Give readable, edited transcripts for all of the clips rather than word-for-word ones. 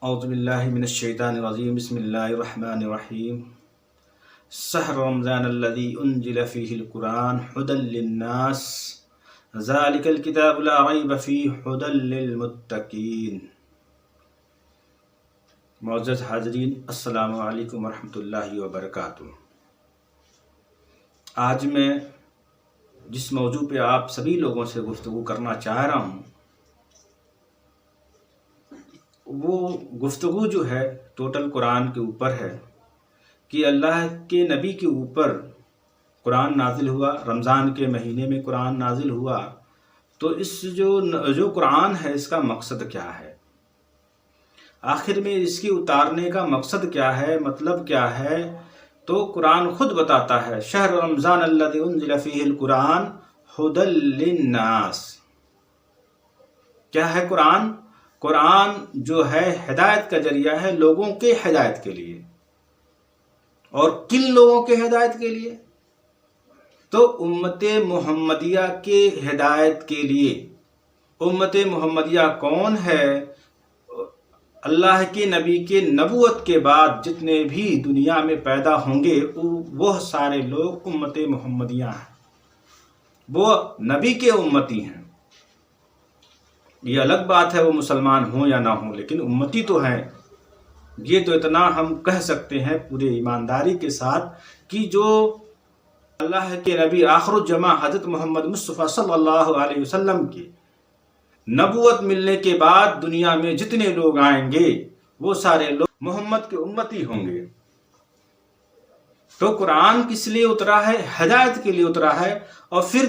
اعوذ باللہ من الشیطان الرجیم بسم اللہ الرحمن الرحیم شہر رمضان الذی انزل فیہ القرآن ھدی للناس ذالک الکتاب لا ریب فیہ ھدی للمتقین۔ معزز حاضرین، السلام علیکم ورحمۃ اللہ وبرکاتہ۔ آج میں جس موضوع پہ آپ سبھی لوگوں سے گفتگو کرنا چاہ رہا ہوں، وہ گفتگو جو ہے ٹوٹل قرآن کے اوپر ہے کہ اللہ کے نبی کے اوپر قرآن نازل ہوا، رمضان کے مہینے میں قرآن نازل ہوا، تو اس جو قرآن ہے اس کا مقصد کیا ہے، آخر میں اس کی اتارنے کا مقصد کیا ہے، مطلب کیا ہے؟ تو قرآن خود بتاتا ہے شہر رمضان الذی انزل فیہ القرآن ھدی للناس۔ کیا ہے قرآن؟ قرآن جو ہے ہدایت کا ذریعہ ہے لوگوں کے ہدایت کے لیے۔ اور کن لوگوں کے ہدایت کے لیے؟ تو امت محمدیہ کے ہدایت کے لیے۔ امت محمدیہ کون ہے؟ اللہ کے نبی کے نبوت کے بعد جتنے بھی دنیا میں پیدا ہوں گے وہ سارے لوگ امت محمدیہ ہیں، وہ نبی کے امتی ہیں۔ یہ الگ بات ہے وہ مسلمان ہوں یا نہ ہوں، لیکن امتی تو ہیں۔ یہ تو اتنا ہم کہہ سکتے ہیں پورے ایمانداری کے ساتھ کہ جو اللہ کے نبی آخر الجماع حضرت محمد مصطفیٰ صلی اللہ علیہ وسلم کی نبوت ملنے کے بعد دنیا میں جتنے لوگ آئیں گے وہ سارے لوگ محمد کے امتی ہوں گے۔ تو قرآن کس لیے اترا ہے؟ ہدایت کے لیے اترا ہے۔ اور پھر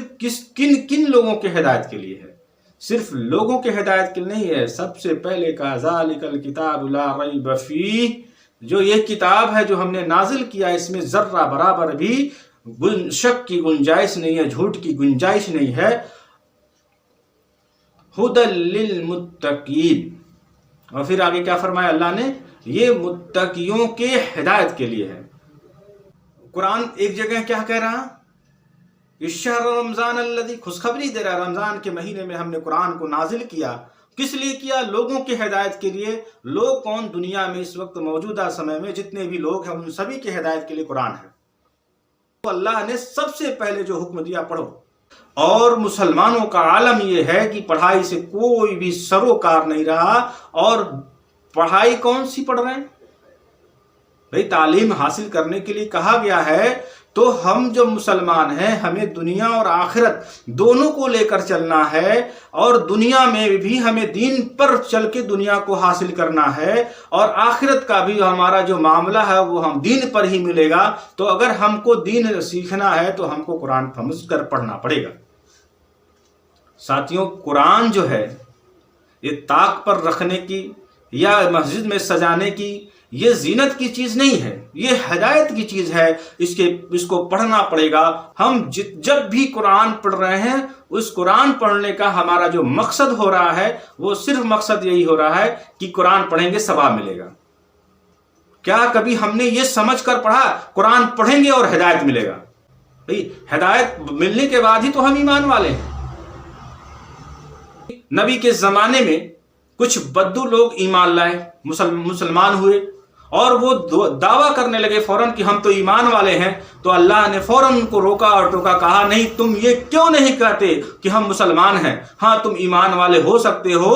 کن لوگوں کے ہدایت کے لیے ہے؟ صرف لوگوں کے ہدایت کے لیے نہیں ہے، سب سے پہلے کہا ذالک الکتاب لا ریب فیہ، جو یہ کتاب ہے جو ہم نے نازل کیا اس میں ذرہ برابر بھی شک کی گنجائش نہیں ہے، جھوٹ کی گنجائش نہیں ہے۔ ھدی للمتقین۔ اور پھر آگے کیا فرمایا اللہ نے؟ یہ متقیوں کے ہدایت کے لیے ہے۔ قرآن ایک جگہ کیا کہہ رہا؟ شہر رمضان الذی، خوشخبری دے رہا ہے رمضان کے مہینے میں ہم نے قرآن کو نازل کیا۔ کس لیے کیا؟ لوگوں کی ہدایت کے لیے۔ لوگ کون؟ دنیا میں اس وقت موجودہ سمے میں جتنے بھی لوگ ہیں ان سبھی کی ہدایت کے لیے قرآن ہے۔ تو اللہ نے سب سے پہلے جو حکم دیا پڑھو، اور مسلمانوں کا عالم یہ ہے کہ پڑھائی سے کوئی بھی سروکار نہیں رہا۔ اور پڑھائی کون سی پڑھ رہے ہیں بھئی؟ تعلیم حاصل کرنے کے لیے کہا گیا ہے۔ تو ہم جو مسلمان ہیں ہمیں دنیا اور آخرت دونوں کو لے کر چلنا ہے، اور دنیا میں بھی ہمیں دین پر چل کے دنیا کو حاصل کرنا ہے، اور آخرت کا بھی ہمارا جو معاملہ ہے وہ ہم دین پر ہی ملے گا۔ تو اگر ہم کو دین سیکھنا ہے تو ہم کو قرآن سمجھ کر پڑھنا پڑے گا۔ ساتھیوں، قرآن جو ہے یہ طاق پر رکھنے کی یا مسجد میں سجانے کی یہ زینت کی چیز نہیں ہے، یہ ہدایت کی چیز ہے۔ اس کو پڑھنا پڑے گا۔ ہم جب بھی قرآن پڑھ رہے ہیں اس قرآن پڑھنے کا ہمارا جو مقصد ہو رہا ہے وہ صرف مقصد یہی ہو رہا ہے کہ قرآن پڑھیں گے ثواب ملے گا۔ کیا کبھی ہم نے یہ سمجھ کر پڑھا قرآن پڑھیں گے اور ہدایت ملے گا؟ بھئی ہدایت ملنے کے بعد ہی تو ہم ایمان والے ہیں۔ نبی کے زمانے میں کچھ بدو لوگ ایمان لائے، مسلمان ہوئے، اور وہ دعویٰ کرنے لگے فوراً کہ ہم تو ایمان والے ہیں۔ تو اللہ نے فوراً ان کو روکا اور ٹوکا، کہا نہیں، تم یہ کیوں نہیں کہتے کہ ہم مسلمان ہیں؟ ہاں تم ایمان والے ہو سکتے ہو،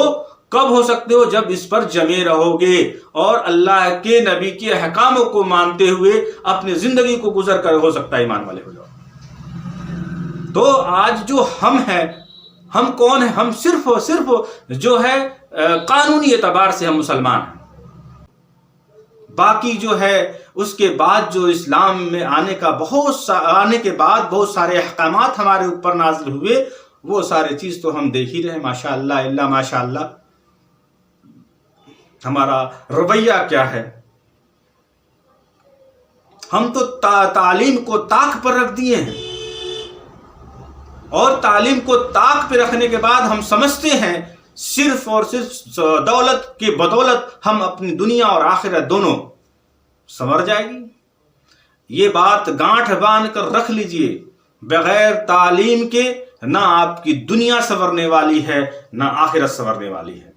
کب ہو سکتے ہو؟ جب اس پر جمے رہو گے اور اللہ کے نبی کے احکاموں کو مانتے ہوئے اپنی زندگی کو گزر کر ہو سکتا ہے ایمان والے ہو جاؤ۔ تو آج جو ہم ہیں، ہم کون ہیں؟ ہم صرف جو ہے قانونی اعتبار سے ہم مسلمان ہیں۔ باقی جو ہے اس کے بعد جو اسلام میں آنے کے بعد بہت سارے احکامات ہمارے اوپر نازل ہوئے، وہ سارے چیز تو ہم دیکھ ہی رہے ہیں۔ ماشاءاللہ الا ماشاءاللہ ہمارا رویہ کیا ہے؟ ہم تو تعلیم کو طاق پر رکھ دیے ہیں، اور تعلیم کو طاق پہ رکھنے کے بعد ہم سمجھتے ہیں صرف اور صرف دولت کی بدولت ہم اپنی دنیا اور آخرت دونوں سنور جائے گی۔ یہ بات گانٹھ باندھ کر رکھ لیجئے، بغیر تعلیم کے نہ آپ کی دنیا سنورنے والی ہے نہ آخرت سنورنے والی ہے۔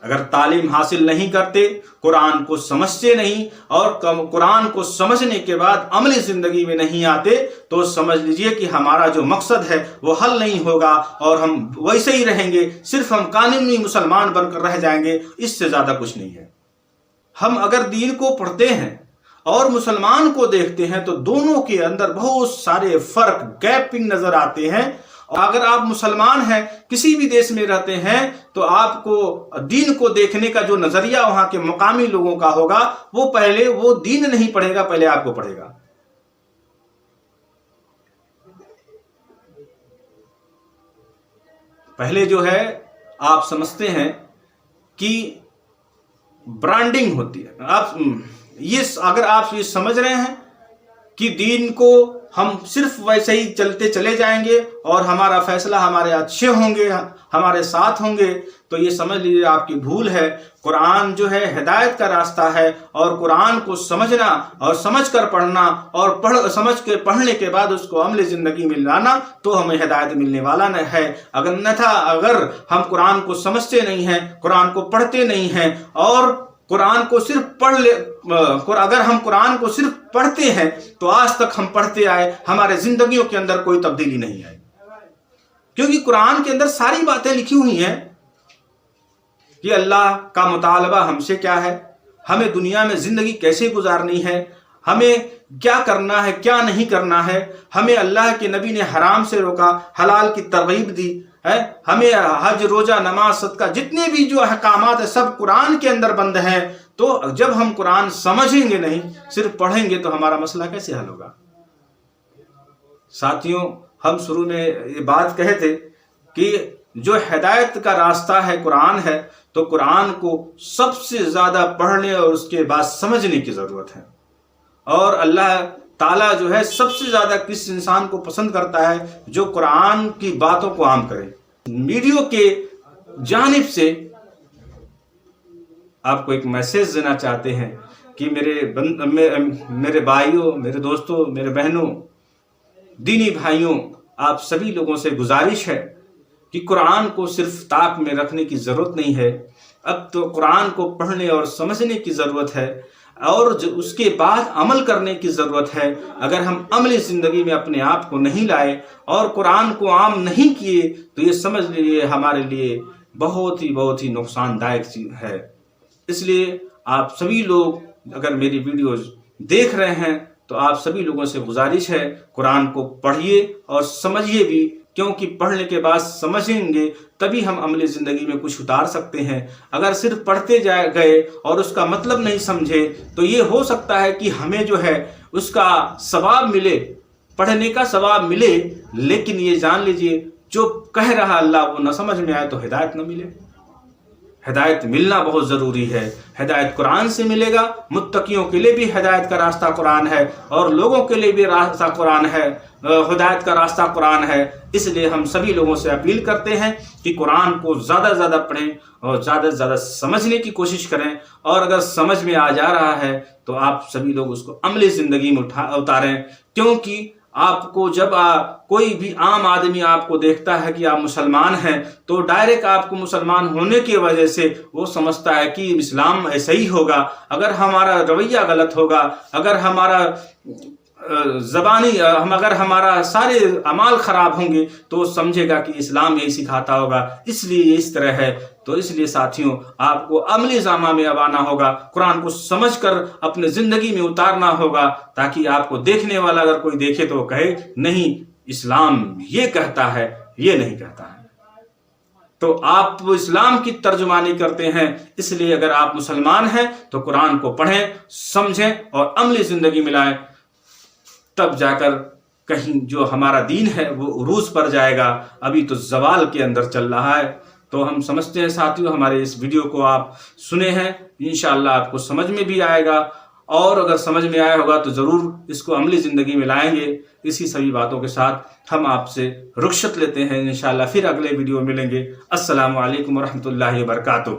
اگر تعلیم حاصل نہیں کرتے، قرآن کو سمجھتے نہیں اور قرآن کو سمجھنے کے بعد عملی زندگی میں نہیں آتے، تو سمجھ لیجئے کہ ہمارا جو مقصد ہے وہ حل نہیں ہوگا اور ہم ویسے ہی رہیں گے، صرف ہم قانونی مسلمان بن کر رہ جائیں گے، اس سے زیادہ کچھ نہیں ہے۔ ہم اگر دین کو پڑھتے ہیں اور مسلمان کو دیکھتے ہیں تو دونوں کے اندر بہت سارے فرق، گیپنگ نظر آتے ہیں۔ اگر آپ مسلمان ہیں، کسی بھی دیش میں رہتے ہیں، تو آپ کو دین کو دیکھنے کا جو نظریہ وہاں کے مقامی لوگوں کا ہوگا، وہ پہلے وہ دین نہیں پڑھے گا، پہلے آپ کو پڑھے گا۔ پہلے جو ہے آپ سمجھتے ہیں کہ برانڈنگ ہوتی ہے، اگر آپ یہ سمجھ رہے ہیں کہ دین کو ہم صرف ویسے ہی چلتے چلے جائیں گے اور ہمارا فیصلہ ہمارے اچھے ہوں گے، ہمارے ساتھ ہوں گے، تو یہ سمجھ لیجیے آپ کی بھول ہے۔ قرآن جو ہے ہدایت کا راستہ ہے، اور قرآن کو سمجھنا اور سمجھ کر پڑھنا اور سمجھ کے پڑھنے کے بعد اس کو عملی زندگی میں لانا، تو ہمیں ہدایت ملنے والا ہے۔ اگر ہم قرآن کو سمجھتے نہیں ہیں، قرآن کو پڑھتے نہیں ہیں اور قرآن کو صرف اگر ہم قرآن کو صرف پڑھتے ہیں تو آج تک ہم پڑھتے آئے، ہمارے زندگیوں کے اندر کوئی تبدیلی نہیں آئی، کیونکہ قرآن کے اندر ساری باتیں لکھی ہوئی ہیں کہ اللہ کا مطالبہ ہم سے کیا ہے، ہمیں دنیا میں زندگی کیسے گزارنی ہے، ہمیں کیا کرنا ہے کیا نہیں کرنا ہے، ہمیں اللہ کے نبی نے حرام سے روکا، حلال کی ترغیب دی ہے، ہمیں حج، روزہ، نماز، صدقہ، جتنے بھی جو احکامات ہیں سب قرآن کے اندر بند ہیں۔ تو جب ہم قرآن سمجھیں گے نہیں، صرف پڑھیں گے، تو ہمارا مسئلہ کیسے حل ہوگا؟ ساتھیوں، ہم شروع میں یہ بات کہے تھے کہ جو ہدایت کا راستہ ہے قرآن ہے، تو قرآن کو سب سے زیادہ پڑھنے اور اس کے بعد سمجھنے کی ضرورت ہے۔ اور اللہ تعالیٰ جو ہے سب سے زیادہ کس انسان کو پسند کرتا ہے؟ جو قرآن کی باتوں کو عام کرے۔ میڈیا کے جانب سے آپ کو ایک میسیج دینا چاہتے ہیں کہ میرے بھائیوں، میرے دوستوں، میرے بہنوں، دینی بھائیوں، آپ سبھی لوگوں سے گزارش ہے کہ قرآن کو صرف طاق میں رکھنے کی ضرورت نہیں ہے، اب تو قرآن کو پڑھنے اور سمجھنے کی ضرورت ہے، اور اس کے بعد عمل کرنے کی ضرورت ہے۔ اگر ہم عملی زندگی میں اپنے آپ کو نہیں لائے اور قرآن کو عام نہیں کیے، تو یہ سمجھ لیجیے ہمارے لیے بہت ہی نقصان دائق ہے۔ اس لیے آپ سبھی لوگ اگر میری ویڈیوز دیکھ رہے ہیں تو آپ سبھی لوگوں سے گزارش ہے، قرآن کو پڑھیے اور سمجھیے بھی، کیونکہ پڑھنے کے بعد سمجھیں گے تبھی ہم عملی زندگی میں کچھ اتار سکتے ہیں۔ اگر صرف پڑھتے گئے اور اس کا مطلب نہیں سمجھے، تو یہ ہو سکتا ہے کہ ہمیں جو ہے اس کا ثواب ملے، پڑھنے کا ثواب ملے، لیکن یہ جان لیجئے جو کہہ رہا اللہ وہ نہ سمجھ میں آئے تو ہدایت نہ ملے۔ ہدایت ملنا بہت ضروری ہے۔ ہدایت قرآن سے ملے گا، متقیوں کے لیے بھی ہدایت کا راستہ قرآن ہے، اور لوگوں کے لیے بھی راستہ قرآن ہے، ہدایت کا راستہ قرآن ہے۔ اس لیے ہم سبھی لوگوں سے اپیل کرتے ہیں کہ قرآن کو زیادہ سے زیادہ پڑھیں اور زیادہ سے زیادہ سمجھنے کی کوشش کریں، اور اگر سمجھ میں آ جا رہا ہے تو آپ سبھی لوگ اس کو عملی زندگی میں اتاریں، کیونکہ آپ کو جب کوئی بھی عام آدمی آپ کو دیکھتا ہے کہ آپ مسلمان ہیں تو ڈائریکٹ آپ کو مسلمان ہونے کی وجہ سے وہ سمجھتا ہے کہ اسلام ایسا ہی ہوگا۔ اگر ہمارا رویہ غلط ہوگا، اگر ہمارا اگر ہمارا سارے اعمال خراب ہوں گے تو سمجھے گا کہ اسلام یہی سکھاتا ہوگا، اس لیے اس طرح ہے۔ تو اس لیے ساتھیوں، آپ کو عملی جامہ میں اب آنا ہوگا، قرآن کو سمجھ کر اپنے زندگی میں اتارنا ہوگا، تاکہ آپ کو دیکھنے والا اگر کوئی دیکھے تو وہ کہے نہیں، اسلام یہ کہتا ہے، یہ نہیں کہتا ہے۔ تو آپ اسلام کی ترجمانی کرتے ہیں، اس لیے اگر آپ مسلمان ہیں تو قرآن کو پڑھیں، سمجھیں اور عملی زندگی میں لائیں، تب جا کر کہیں جو ہمارا دین ہے وہ عروج پر جائے گا۔ ابھی تو زوال کے اندر چل رہا ہے۔ تو ہم سمجھتے ہیں ساتھیوں، ہمارے اس ویڈیو کو آپ سنے ہیں، انشاءاللہ آپ کو سمجھ میں بھی آئے گا، اور اگر سمجھ میں آیا ہوگا تو ضرور اس کو عملی زندگی میں لائیں گے۔ اسی سبھی باتوں کے ساتھ ہم آپ سے رخصت لیتے ہیں، انشاءاللہ پھر اگلے ویڈیو ملیں گے۔ السلام علیکم ورحمۃ اللہ وبرکاتہ۔